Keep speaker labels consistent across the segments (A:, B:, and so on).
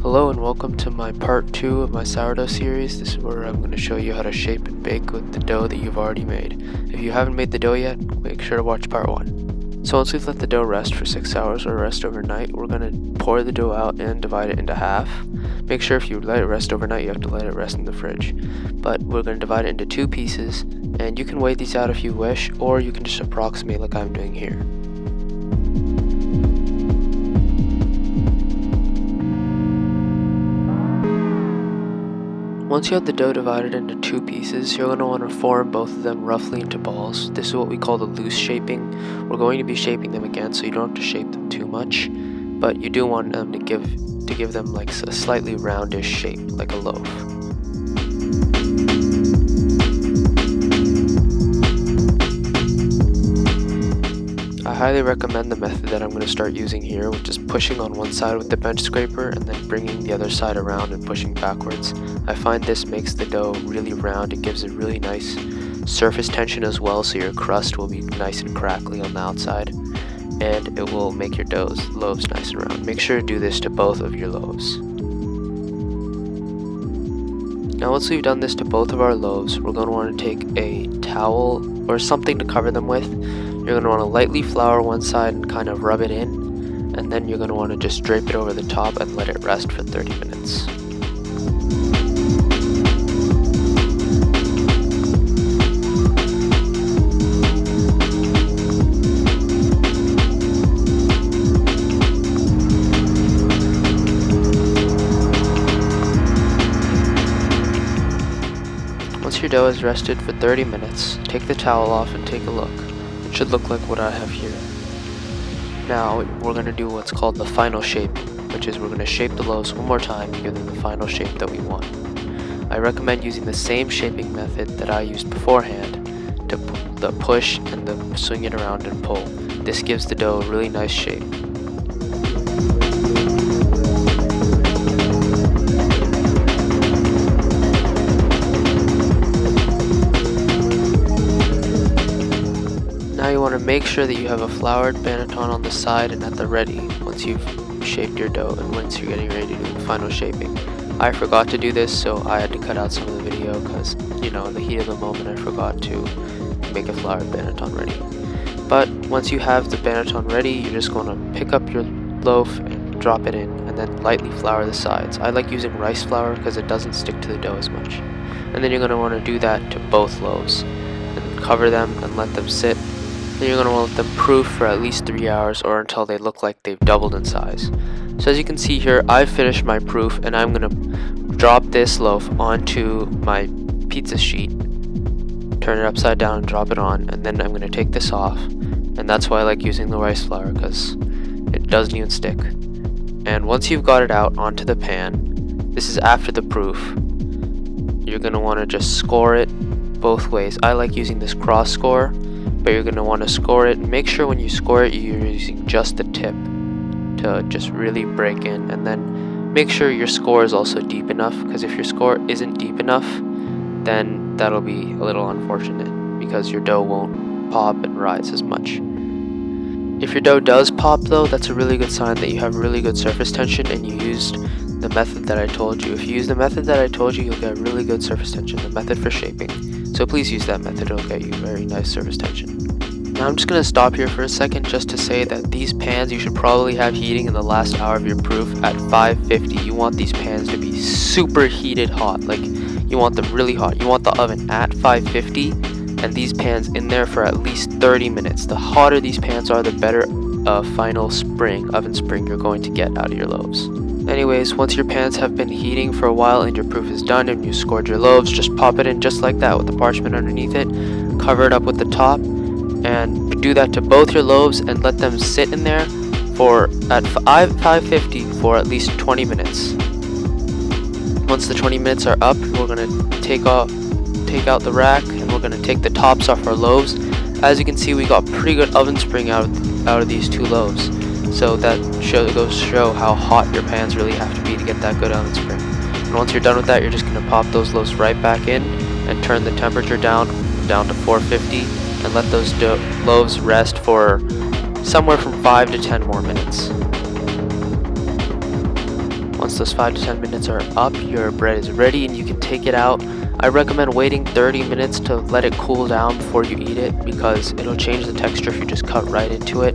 A: Hello and welcome to my part 2 of my sourdough series. This is where I'm going to show you how to shape and bake with the dough that you've already made. If you haven't made the dough yet, make sure to watch part 1. So once we've let the dough rest for 6 hours or rest overnight, we're going to pour the dough out and divide it into half. Make sure if you let it rest overnight, you have to let it rest in the fridge. But we're going to divide it into 2 pieces, and you can weigh these out if you wish, or you can just approximate like I'm doing here. Once you have the dough divided into 2 pieces, you're going to want to form both of them roughly into balls. This is what we call the loose shaping. We're going to be shaping them again, so you don't have to shape them too much, but you do want them to give them like a slightly roundish shape, like a loaf. I highly recommend the method that I'm going to start using here, which is pushing on one side with the bench scraper and then bringing the other side around and pushing backwards. I find this makes the dough really round. It gives it really nice surface tension as well, so your crust will be nice and crackly on the outside, and it will make your loaves nice and round. Make sure to do this to both of your loaves. Now once we've done this to both of our loaves, we're going to want to take a towel or something to cover them with. You're going to want to lightly flour one side and kind of rub it in, and then you're going to want to just drape it over the top and let it rest for 30 minutes. Once your dough is rested for 30 minutes, take the towel off and take a look. It should look like what I have here. Now we're going to do what's called the final shaping, which is we're going to shape the loaves one more time to give them the final shape that we want. I recommend using the same shaping method that I used beforehand, to the push and the swing it around and pull. This gives the dough a really nice shape. Now you want to make sure that you have a floured banneton on the side and at the ready once you've shaped your dough and once you're getting ready to do the final shaping. I forgot to do this, so I had to cut out some of the video because, in the heat of the moment I forgot to make a floured banneton ready. But once you have the banneton ready, you're just going to pick up your loaf and drop it in and then lightly flour the sides. I like using rice flour because it doesn't stick to the dough as much. And then you're going to want to do that to both loaves and cover them and let them sit. Then you're going to want to let them proof for at least 3 hours or until they look like they've doubled in size. So as you can see here, I've finished my proof and I'm going to drop this loaf onto my pizza sheet, turn it upside down and drop it on, and then I'm going to take this off. And that's why I like using the rice flour, because it doesn't even stick. And once you've got it out onto the pan, this is after the proof, you're going to want to just score it both ways. I like using this cross score, but you're going to want to score it. Make sure when you score it you're using just the tip to just really break in, and then make sure your score is also deep enough, because if your score isn't deep enough, then that'll be a little unfortunate because your dough won't pop and rise as much. If your dough does pop though, that's a really good sign that you have really good surface tension and you used the method that I told you. If you use the method that I told you, you'll get really good surface tension, the method for shaping. So please use that method, it'll get you very nice surface tension. Now I'm just going to stop here for a second just to say that these pans you should probably have heating in the last hour of your proof at 550. You want these pans to be super heated hot, like you want them really hot. You want the oven at 550 and these pans in there for at least 30 minutes. The hotter these pans are, the better final oven spring you're going to get out of your loaves. Anyways, once your pans have been heating for a while and your proof is done and you scored your loaves, just pop it in just like that with the parchment underneath it, cover it up with the top, and do that to both your loaves and let them sit in there at 550 for at least 20 minutes. Once the 20 minutes are up, we're going to take out the rack and we're going to take the tops off our loaves. As you can see, we got pretty good oven spring out of these 2 loaves. So that goes to show how hot your pans really have to be to get that good oven spring. And once you're done with that, you're just going to pop those loaves right back in and turn the temperature down to 450 and let those loaves rest for somewhere from 5 to 10 more minutes. once those 5 to 10 minutes are up, your bread is ready and you can take it out. I recommend waiting 30 minutes to let it cool down before you eat it, because it'll change the texture if you just cut right into it.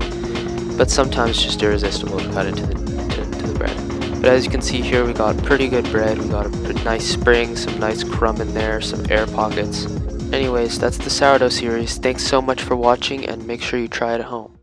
A: But sometimes it's just irresistible to cut into the bread. But as you can see here, we got pretty good bread. We got a pretty nice spring, some nice crumb in there, some air pockets. Anyways, that's the sourdough series. Thanks so much for watching, and make sure you try it at home.